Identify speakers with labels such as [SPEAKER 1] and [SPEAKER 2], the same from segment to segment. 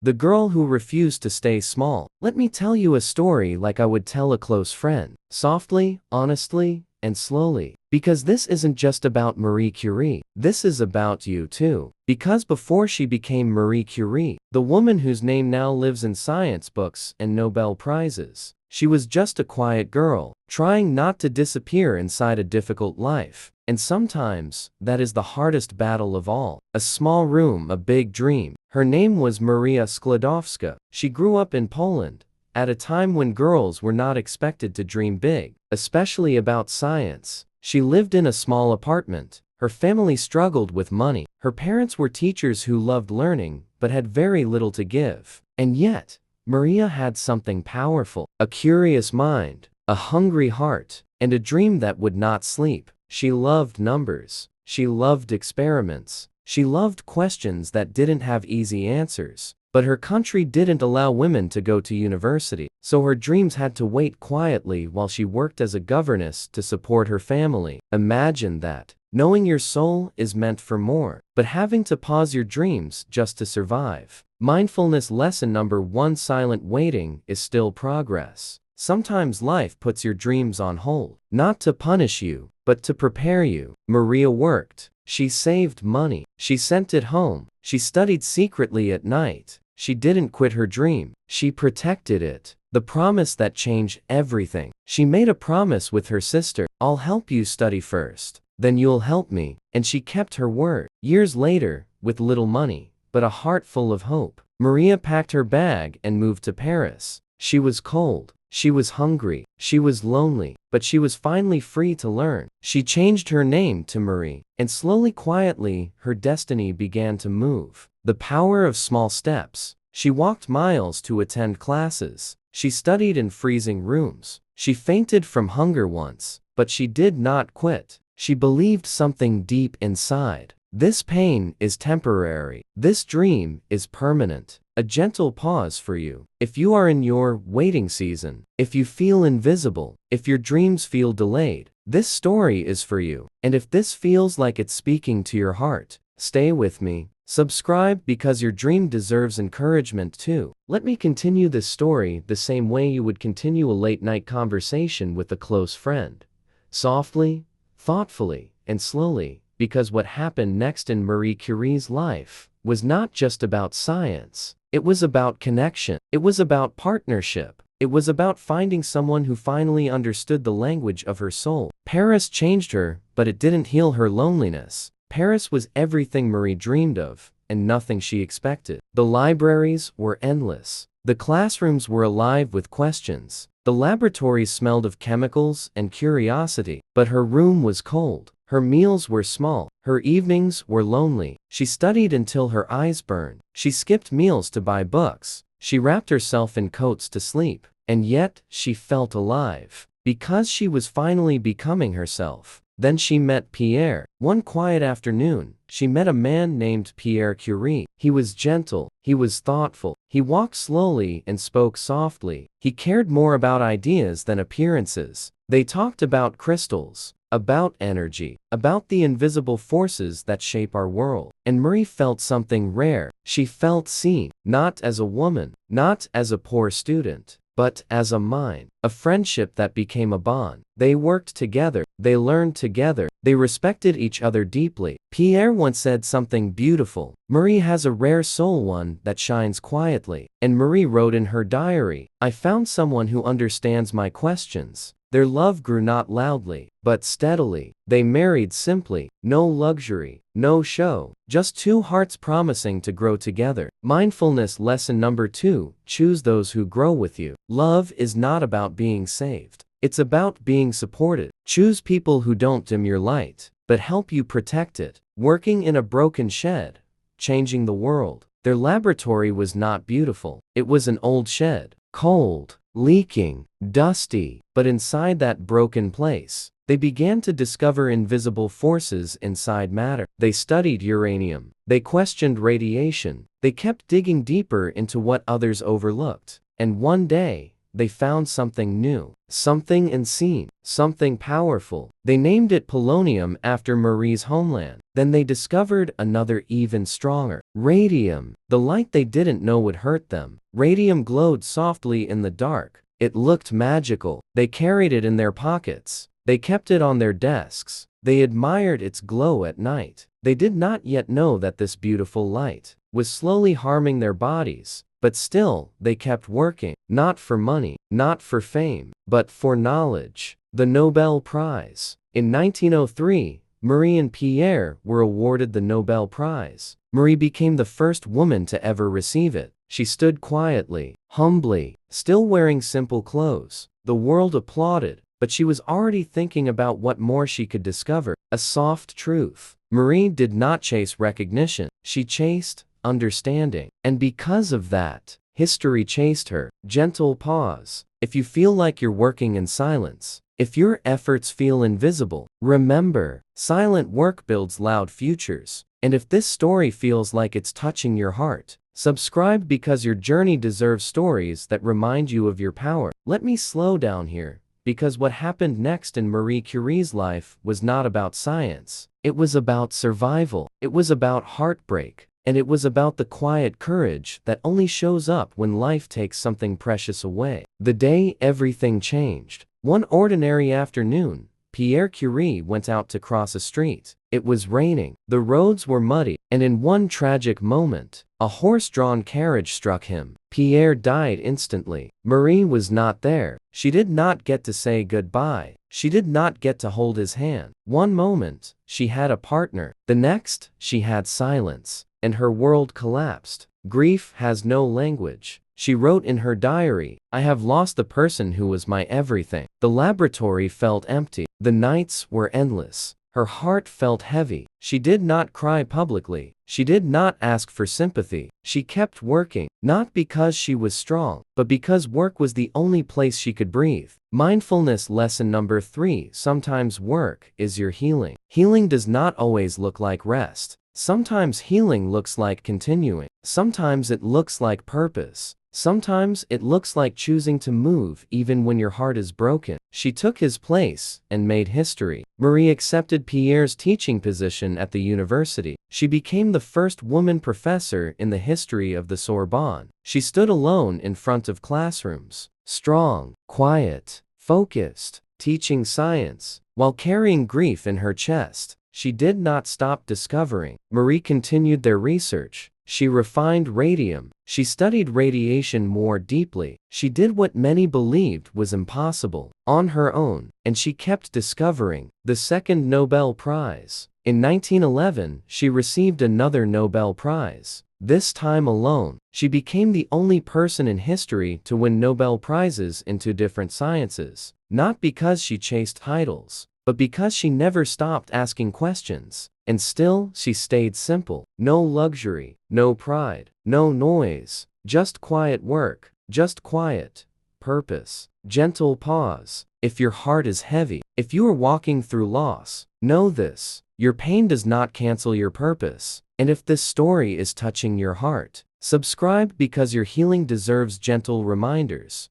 [SPEAKER 1] The girl who refused to stay small. Let me tell you a story like I would tell a close friend. Softly, honestly, and slowly. Because this isn't just about Marie Curie. This is about you too. Because before she became Marie Curie, the woman whose name now lives in science books and Nobel Prizes, she was just a quiet girl, trying not to disappear inside a difficult life. And sometimes, that is the hardest battle of all. A small room, a big dream. Her name was Maria Sklodowska. She grew up in Poland, at a time when girls were not expected to dream big, especially about science. She lived in a small apartment. Her family struggled with money. Her parents were teachers who loved learning, but had very little to give. And yet, Maria had something powerful, a curious mind, a hungry heart, and a dream that would not sleep. She loved numbers. She loved experiments. She loved questions that didn't have easy answers. But her country didn't allow women to go to university, so her dreams had to wait quietly while she worked as a governess to support her family. Imagine that. Knowing your soul is meant for more, but having to pause your dreams just to survive. Mindfulness lesson number 1: silent waiting is still progress. Sometimes life puts your dreams on hold, not to punish you, but to prepare you. Maria worked. She saved money. She sent it home. She studied secretly at night. She didn't quit her dream. She protected it. The promise that changed everything. She made a promise with her sister. I'll help you study first. Then you'll help me. And she kept her word. Years later, with little money, but a heart full of hope, Maria packed her bag and moved to Paris. She was cold. She was hungry. She was lonely. But she was finally free to learn. She changed her name to Marie. And slowly, quietly, her destiny began to move. The power of small steps. She walked miles to attend classes. She studied in freezing rooms. She fainted from hunger once. But she did not quit. She believed something deep inside. This pain is temporary. This dream is permanent. A gentle pause for you. If you are in your waiting season, if you feel invisible, if your dreams feel delayed, this story is for you. And if this feels like it's speaking to your heart, stay with me. Subscribe because your dream deserves encouragement too. Let me continue this story the same way you would continue a late-night conversation with a close friend. Softly, thoughtfully, and slowly, because what happened next in Marie Curie's life was not just about science. It was about connection. It was about partnership. It was about finding someone who finally understood the language of her soul. Paris changed her, but it didn't heal her loneliness. Paris was everything Marie dreamed of, and nothing she expected. The libraries were endless. The classrooms were alive with questions. The laboratories smelled of chemicals and curiosity. But her room was cold. Her meals were small. Her evenings were lonely. She studied until her eyes burned. She skipped meals to buy books. She wrapped herself in coats to sleep. And yet, she felt alive. Because she was finally becoming herself. Then she met Pierre. One quiet afternoon, she met a man named Pierre Curie. He was gentle. He was thoughtful. He walked slowly and spoke softly. He cared more about ideas than appearances. They talked about crystals, about energy, about the invisible forces that shape our world. And Marie felt something rare. She felt seen, not as a woman, not as a poor student, but as a mind, a friendship that became a bond. They worked together, they learned together, they respected each other deeply. Pierre once said something beautiful. Marie has a rare soul, one that shines quietly. And Marie wrote in her diary, I found someone who understands my questions. Their love grew not loudly, but steadily. They married simply, no luxury, no show, just two hearts promising to grow together. Mindfulness lesson number 2: choose those who grow with you. Love is not about being saved. It's about being supported. Choose people who don't dim your light, but help you protect it. Working in a broken shed, changing the world. Their laboratory was not beautiful. It was an old shed, cold, leaking, dusty. But inside that broken place, they began to discover invisible forces inside matter. They studied uranium. They questioned radiation. They kept digging deeper into what others overlooked. And one day, they found something new, something unseen, something powerful. They named it polonium after Marie's homeland. Then they discovered another even stronger, radium. The light they didn't know would hurt them. Radium glowed softly in the dark. It looked magical. They carried it in their pockets. They kept it on their desks. They admired its glow at night. They did not yet know that this beautiful light was slowly harming their bodies. But still, they kept working, not for money, not for fame, but for knowledge. The Nobel Prize. In 1903, Marie and Pierre were awarded the Nobel Prize. Marie became the first woman to ever receive it. She stood quietly, humbly, still wearing simple clothes. The world applauded, but she was already thinking about what more she could discover, a soft truth. Marie did not chase recognition, she chased understanding. And because of that, history chased her. Gentle pause. If you feel like you're working in silence, if your efforts feel invisible, remember, silent work builds loud futures. And if this story feels like it's touching your heart, subscribe because your journey deserves stories that remind you of your power. Let me slow down here, because what happened next in Marie Curie's life was not about science. It was about survival. It was about heartbreak. And it was about the quiet courage that only shows up when life takes something precious away. The day everything changed. One ordinary afternoon, Pierre Curie went out to cross a street. It was raining, the roads were muddy, and in one tragic moment, a horse-drawn carriage struck him. Pierre died instantly. Marie was not there. She did not get to say goodbye. She did not get to hold his hand. One moment, she had a partner. The next, she had silence. And her world collapsed. Grief has no language. She wrote in her diary, "I have lost the person who was my everything." The laboratory felt empty. The nights were endless. Her heart felt heavy. She did not cry publicly. She did not ask for sympathy. She kept working, not because she was strong, but because work was the only place she could breathe. Mindfulness lesson number 3. Sometimes work is your healing. Healing does not always look like rest. Sometimes healing looks like continuing. Sometimes it looks like purpose. Sometimes it looks like choosing to move even when your heart is broken. She took his place and made history. Marie accepted Pierre's teaching position at the university. She became the first woman professor in the history of the Sorbonne. She stood alone in front of classrooms, strong, quiet, focused, teaching science, while carrying grief in her chest. She did not stop discovering. Marie continued their research. She refined radium. She studied radiation more deeply. She did what many believed was impossible on her own, and she kept discovering. The second Nobel Prize. In 1911, she received another Nobel Prize. This time alone, she became the only person in history to win Nobel Prizes in 2 different sciences. Not because she chased titles, but because she never stopped asking questions. And still, she stayed simple. No luxury, no pride, no noise, just quiet work, just quiet purpose. Gentle pause. If your heart is heavy, if you are walking through loss, know this: your pain does not cancel your purpose. And if this story is touching your heart, subscribe because your healing deserves gentle reminders.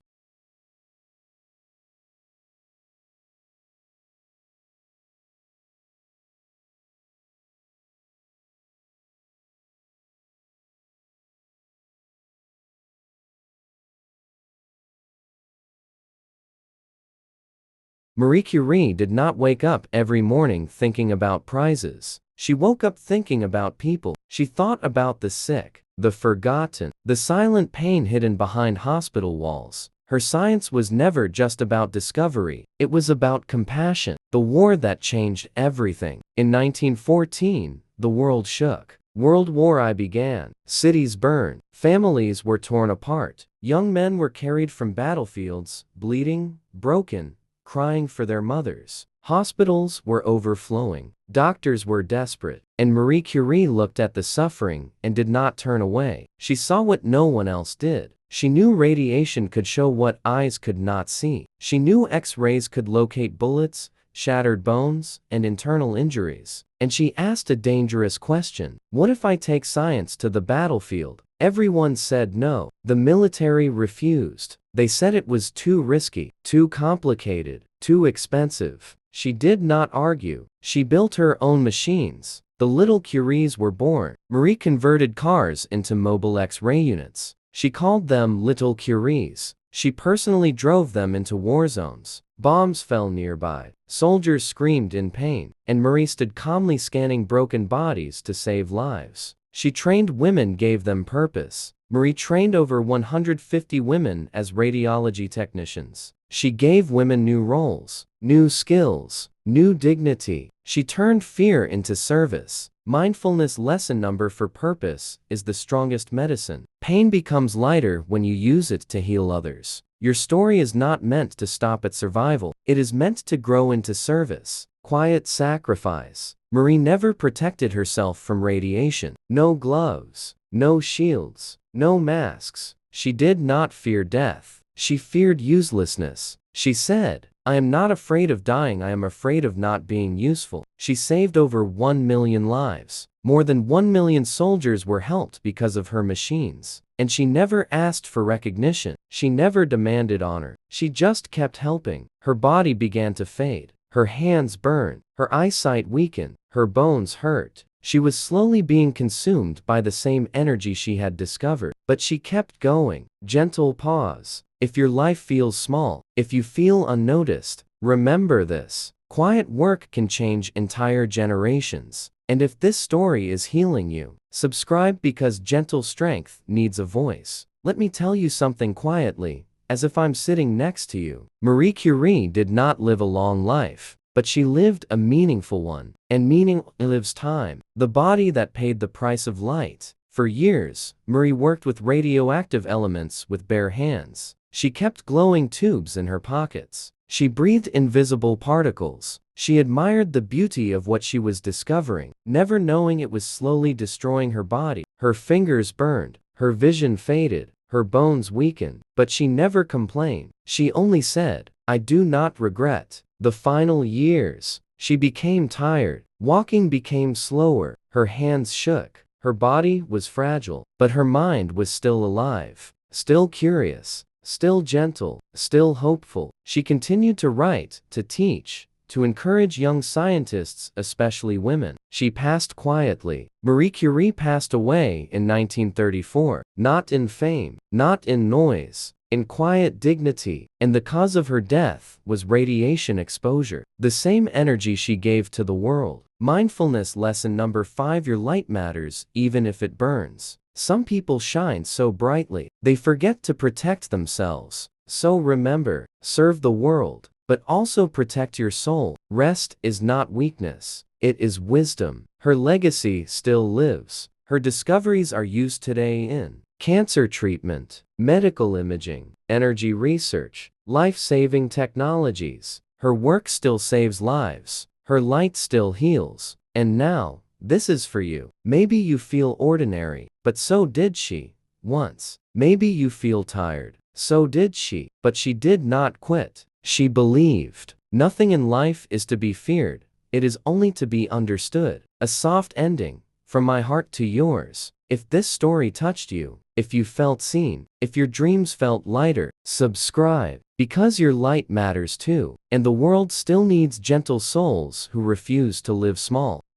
[SPEAKER 1] Marie Curie did not wake up every morning thinking about prizes. She woke up thinking about people. She thought about the sick, the forgotten, the silent pain hidden behind hospital walls. Her science was never just about discovery, it was about compassion. The war that changed everything. In 1914, the world shook. World War I began. Cities burned. Families were torn apart. Young men were carried from battlefields, bleeding, broken, crying for their mothers. Hospitals were overflowing. Doctors were desperate. And Marie Curie looked at the suffering and did not turn away. She saw what no one else did. She knew radiation could show what eyes could not see. She knew X-rays could locate bullets, shattered bones, and internal injuries. And she asked a dangerous question: what if I take science to the battlefield? Everyone said no. The military refused. They said it was too risky, too complicated, too expensive. She did not argue. She built her own machines. The little Curies were born. Marie converted cars into mobile X-ray units. She called them Little Curies. She personally drove them into war zones. Bombs fell nearby. Soldiers screamed in pain, and Marie stood calmly scanning broken bodies to save lives. She trained women, gave them purpose. Marie trained over 150 women as radiology technicians. She gave women new roles, new skills, new dignity. She turned fear into service. Mindfulness lesson number for purpose is the strongest medicine. Pain becomes lighter when you use it to heal others. Your story is not meant to stop at survival. It is meant to grow into service. Quiet sacrifice. Marie never protected herself from radiation. No gloves, no shields, no masks. She did not fear death. She feared uselessness. She said, "I am not afraid of dying, I am afraid of not being useful." She saved over 1 million lives. More than 1 million soldiers were helped because of her machines. And she never asked for recognition. She never demanded honor. She just kept helping. Her body began to fade. Her hands burned. Her eyesight weakened. Her bones hurt. She was slowly being consumed by the same energy she had discovered. But she kept going. Gentle pause. If your life feels small, if you feel unnoticed, remember this. Quiet work can change entire generations. And if this story is healing you, subscribe, because gentle strength needs a voice. Let me tell you something quietly, as if I'm sitting next to you. Marie Curie did not live a long life, but she lived a meaningful one. And meaning lives time. The body that paid the price of light. For years, Marie worked with radioactive elements with bare hands. She kept glowing tubes in her pockets. She breathed invisible particles. She admired the beauty of what she was discovering, never knowing it was slowly destroying her body. Her fingers burned, her vision faded, her bones weakened, but she never complained. She only said, "I do not regret." The final years, she became tired. Walking became slower. Her hands shook. Her body was fragile, but her mind was still alive, still curious, still gentle, still hopeful. She continued to write, to teach, to encourage young scientists, especially women. She passed quietly. Marie Curie passed away in 1934, not in fame, not in noise, in quiet dignity, and the cause of her death was radiation exposure. The same energy she gave to the world. Mindfulness lesson number 5: your light matters, even if it burns. Some people shine so brightly, they forget to protect themselves. So remember, serve the world, but also protect your soul. Rest is not weakness, it is wisdom. Her legacy still lives. Her discoveries are used today in cancer treatment, medical imaging, energy research, life-saving technologies. Her work still saves lives. Her light still heals. And now, this is for you. Maybe you feel ordinary, but so did she once. Maybe you feel tired, so did she, but she did not quit. She believed. Nothing in life is to be feared, it is only to be understood. A soft ending, from my heart to yours. If this story touched you, if you felt seen, if your dreams felt lighter, subscribe, because your light matters too, and the world still needs gentle souls who refuse to live small.